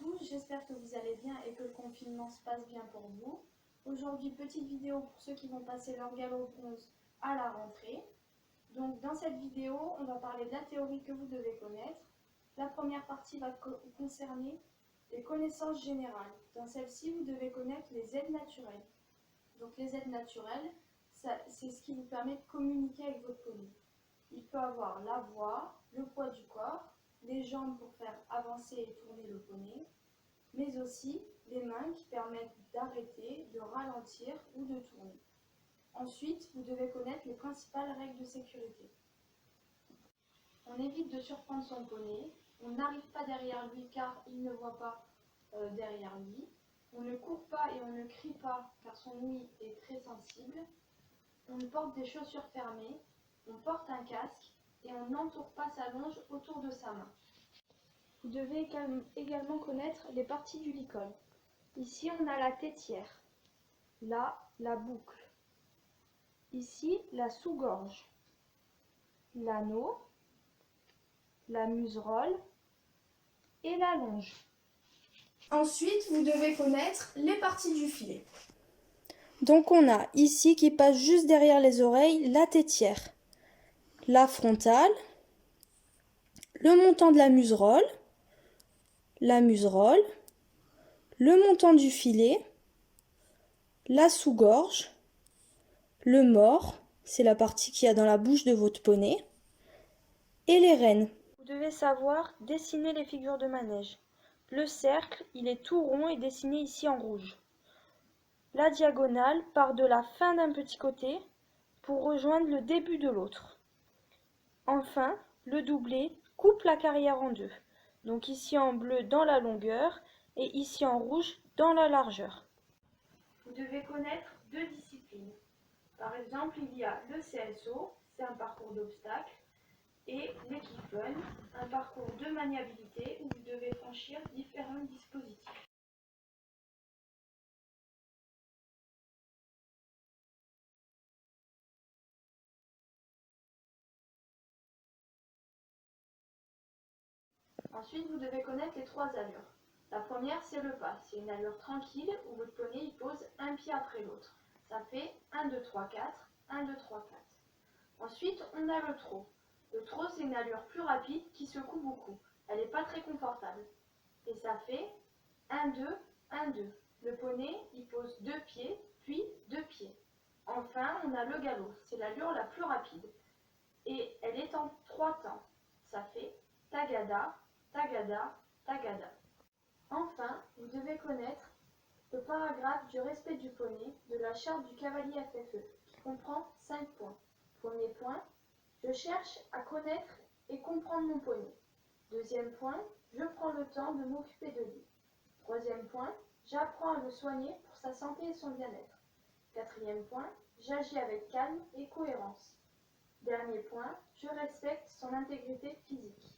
tous, j'espère que vous allez bien et que le confinement se passe bien pour vous. Aujourd'hui, petite vidéo pour ceux qui vont passer leur galop bronze à la rentrée. Donc dans cette vidéo, on va parler de la théorie que vous devez connaître. La première partie va concerner les connaissances générales. Dans celle-ci, vous devez connaître les aides naturelles. Donc les aides naturelles, c'est ce qui vous permet de communiquer avec votre poney. Il peut avoir la voix, le poids du corps, les jambes pour faire avancer et tourner le poney, mais aussi les mains qui permettent d'arrêter, de ralentir ou de tourner. Ensuite, vous devez connaître les principales règles de sécurité. On évite de surprendre son poney, on n'arrive pas derrière lui car il ne voit pas derrière lui, on ne court pas et on ne crie pas car son ouïe est très sensible, on porte des chaussures fermées, on porte un casque et on n'entoure pas sa longe autour de sa main. Vous devez également connaître les parties du licol. Ici, on a la tétière, là, la boucle, ici, la sous-gorge, l'anneau, la muserolle et la longe. Ensuite, vous devez connaître les parties du filet. Donc on a ici qui passe juste derrière les oreilles la tétière, la frontale, le montant de la muserolle, le montant du filet, la sous-gorge, le mors, c'est la partie qu'il y a dans la bouche de votre poney, et les rênes. Vous devez savoir dessiner les figures de manège. Le cercle, il est tout rond et dessiné ici en rouge. La diagonale part de la fin d'un petit côté pour rejoindre le début de l'autre. Enfin, le doublé coupe la carrière en deux. Donc ici en bleu dans la longueur et ici en rouge dans la largeur. Vous devez connaître deux disciplines. Par exemple, il y a le CSO, c'est un parcours d'obstacles, et l'équifun, un parcours de maniabilité où vous devez franchir différents dispositifs. Ensuite, vous devez connaître les trois allures. La première, c'est le pas. C'est une allure tranquille où votre poney il pose un pied après l'autre. Ça fait 1, 2, 3, 4, 1, 2, 3, 4. Ensuite, on a le trot. Le trot, c'est une allure plus rapide qui secoue beaucoup. Elle n'est pas très confortable. Et ça fait 1, 2, 1, 2. Le poney, il pose 2 pieds, puis 2 pieds. Enfin, on a le galop. C'est l'allure la plus rapide. Et elle est en 3 temps. Ça fait tagada, tagada, tagada. Enfin, vous devez connaître le paragraphe du respect du poney de la charte du cavalier FFE, qui comprend 5 points. Premier point, je cherche à connaître et comprendre mon poney. Deuxième point, je prends le temps de m'occuper de lui. Troisième point, j'apprends à le soigner pour sa santé et son bien-être. Quatrième point, j'agis avec calme et cohérence. Dernier point, je respecte son intégrité physique.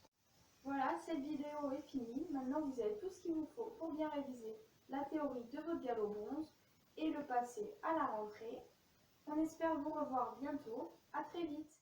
Voilà, cette vidéo est finie. Maintenant, vous avez tout ce qu'il vous faut pour bien réviser la théorie de votre galop bronze et le passer à la rentrée. On espère vous revoir bientôt. À très vite.